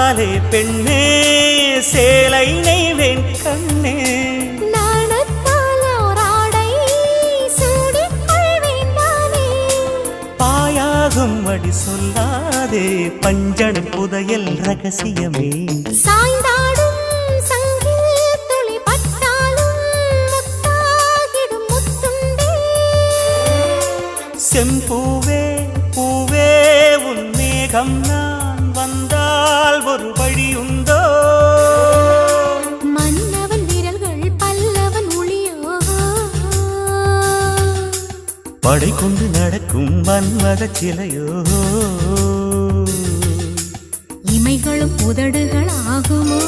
கண்ணாலே பெண்ணே சேலை நெய்வேன் கண்ணே பாயாகும் அடி சொல்லாதே பஞ்சணம் புதையல் ரகசியமே சாய்ந்தாடும் சங்கில் துளி பட்டாலும் முத்தாகிடும் முத்துண்டே செம்பூவே பூவே உன் மேகம் நான் வந்தால் ஒரு வழியுண்டோ மன்னவன் விரல்கள் பல்லவன் ஒளியோ படை கொண்டு நடக்கும் மன்மத சிலையோ இமைகளும் உதடுகள் ஆகுமோ